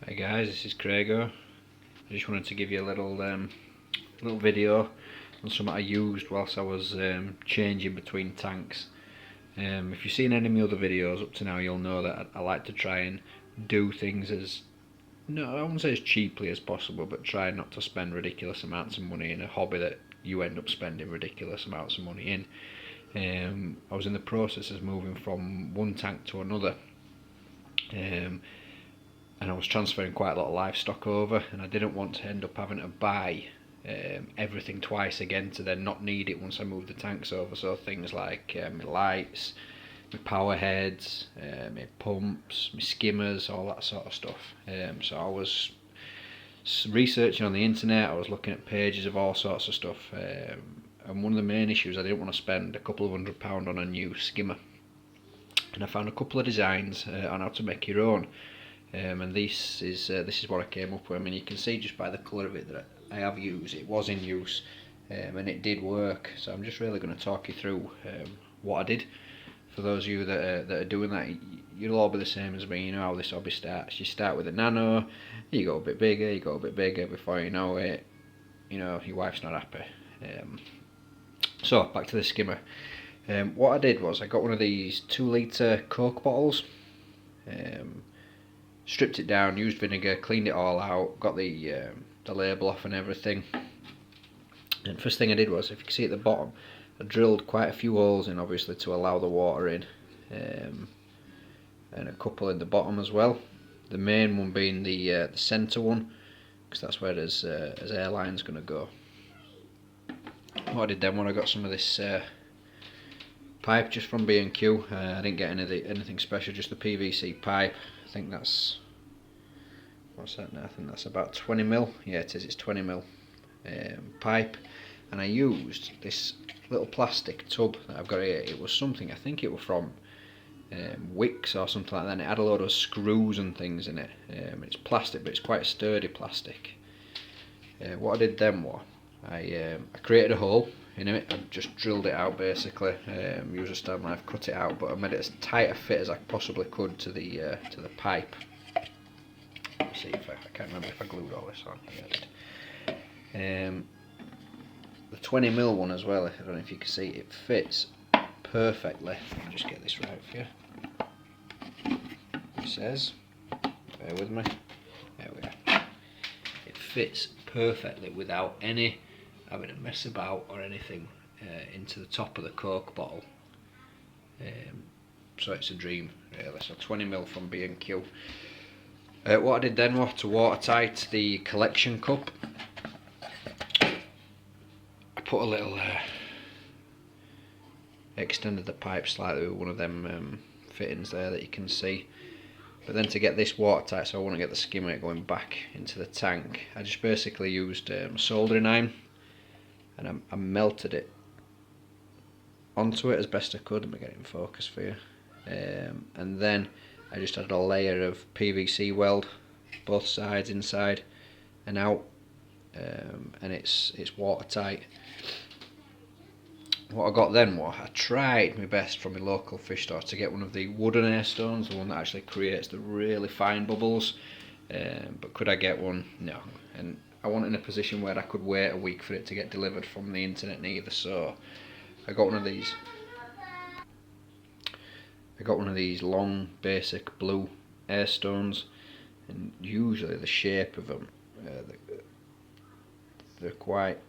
Hey guys, this is Craigo. I just wanted to give you a little video on something I used whilst I was changing between tanks. If you've seen any of my other videos up to now, you'll know that I like to try and do things as, no, I won't say as cheaply as possible, but try not to spend ridiculous amounts of money in a hobby that you end up spending ridiculous amounts of money in. I was in the process of moving from one tank to another. And I was transferring quite a lot of livestock over, and I didn't want to end up having to buy everything twice again to then not need it once I moved the tanks over. So things like my lights, my power heads, my pumps, my skimmers, all that sort of stuff. So I was researching on the internet, I was looking at pages of all sorts of stuff, and one of the main issues, I didn't want to spend a couple of £100 on a new skimmer. And I found a couple of designs on how to make your own. And this is what I came up with. I mean, you can see just by the colour of it that I have used, it was in use, and it did work. So I'm just really going to talk you through what I did. For those of you that are doing that, you'll all be the same as me. You know how this hobby starts. You start with a nano, you go a bit bigger, you go a bit bigger. Before you know it, you know your wife's not happy. So back to the skimmer. What I did was I got one of these 2-litre Coke bottles. Stripped it down, used vinegar, cleaned it all out, got the label off and everything. And first thing I did was, if you can see at the bottom, I drilled quite a few holes in, obviously, to allow the water in, and a couple in the bottom as well. The main one being the centre one, because that's where his airline's going to go. What I did then, when I got some of this pipe just from B&Q, I didn't get anything special, just the PVC pipe. I think that's, what's that now? I think that's about 20mm. Yeah, it is. It's 20mm pipe, and I used this little plastic tub that I've got here. It was something, I think it was from Wicks or something like that. And it had a load of screws and things in it. It's plastic, but it's quite a sturdy plastic. What I did then was I created a hole in it. I just drilled it out basically. Used a stab knife, cut it out, but I made it as tight a fit as I possibly could to the pipe. Let's see if I can't remember if I glued all this on. Yeah, the 20mm one as well. I don't know if you can see, it fits perfectly. Let me just get this right for you. It says, bear with me. There we are. It fits perfectly without any having to mess about or anything into the top of the Coke bottle. So it's a dream, really. So 20mm from B&Q. What I did then was to watertight the collection cup. I put a little extended the pipe slightly with one of them fittings there that you can see. But then to get this watertight, so I want to get the skimmer going back into the tank, I just basically used a soldering iron, and I melted it onto it as best I could. Let me get it in focus for you. And then I just added a layer of PVC weld, both sides, inside and out, and it's watertight. What I got then was, I tried my best from my local fish store to get one of the wooden air stones, the one that actually creates the really fine bubbles, but could I get one? No. And I wasn't in a position where I could wait a week for it to get delivered from the internet neither, so I got one of these. I got one of these long, basic blue air stones, and usually the shape of them, they're quite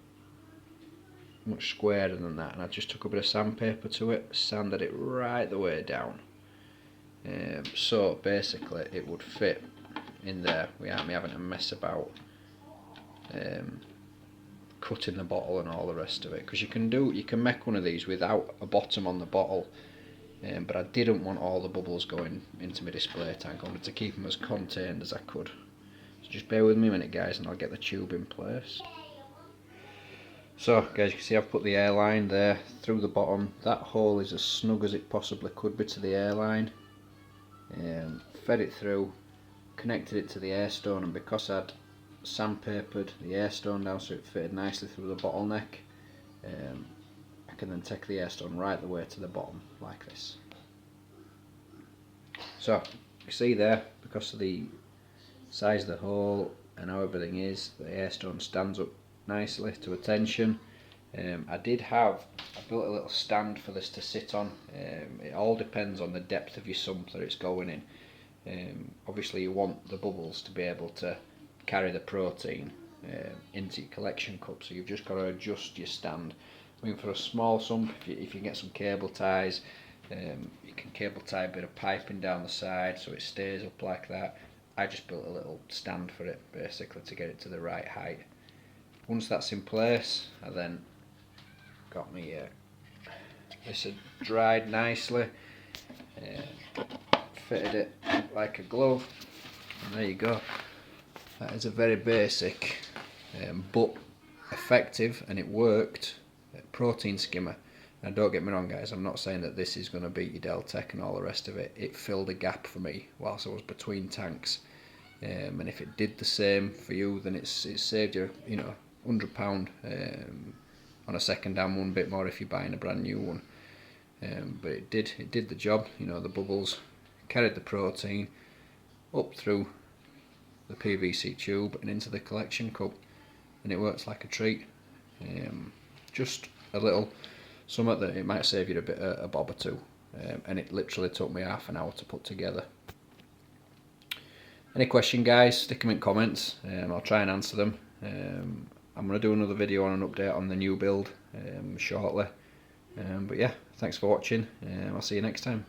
much squarer than that, and I just took a bit of sandpaper to it, sanded it right the way down, so basically it would fit in there without me having to mess about cutting the bottle and all the rest of it, because you can make one of these without a bottom on the bottle, but I didn't want all the bubbles going into my display tank. I wanted to keep them as contained as I could. So just bear with me a minute guys, and I'll get the tube in place. So guys, you can see I've put the airline there through the bottom. That hole is as snug as it possibly could be to the airline. Fed it through, connected it to the air stone, and because I'd sandpapered the air stone down so it fitted nicely through the bottleneck, I can then take the air stone right the way to the bottom like this. So you see there, because of the size of the hole and how everything is. The air stone stands up nicely to attention. I built a little stand for this to sit on. It all depends on the depth of your sump that it's going in. Obviously you want the bubbles to be able to carry the protein into your collection cup, so you've just got to adjust your stand. I mean, for a small sump, if you get some cable ties, you can cable tie a bit of piping down the side so it stays up like that. I just built a little stand for it basically to get it to the right height. Once that's in place, I then got me this had dried nicely, fitted it like a glove, and there you go. That is a very basic but effective, and it worked, protein skimmer. Now don't get me wrong guys, I'm not saying that this is going to beat your Deltec and all the rest of it. It filled a gap for me whilst I was between tanks, and if it did the same for you, then it saved you, you know, £100 on a second hand one, bit more if you're buying a brand new one. But it did the job. You know, the bubbles carried the protein up through the PVC tube and into the collection cup, and it works like a treat. Just a little something that it might save you a bob or two, and it literally took me half an hour to put together. Any question guys, stick them in comments, I'll try and answer them. I'm going to do another video on an update on the new build shortly. But yeah, thanks for watching, I'll see you next time.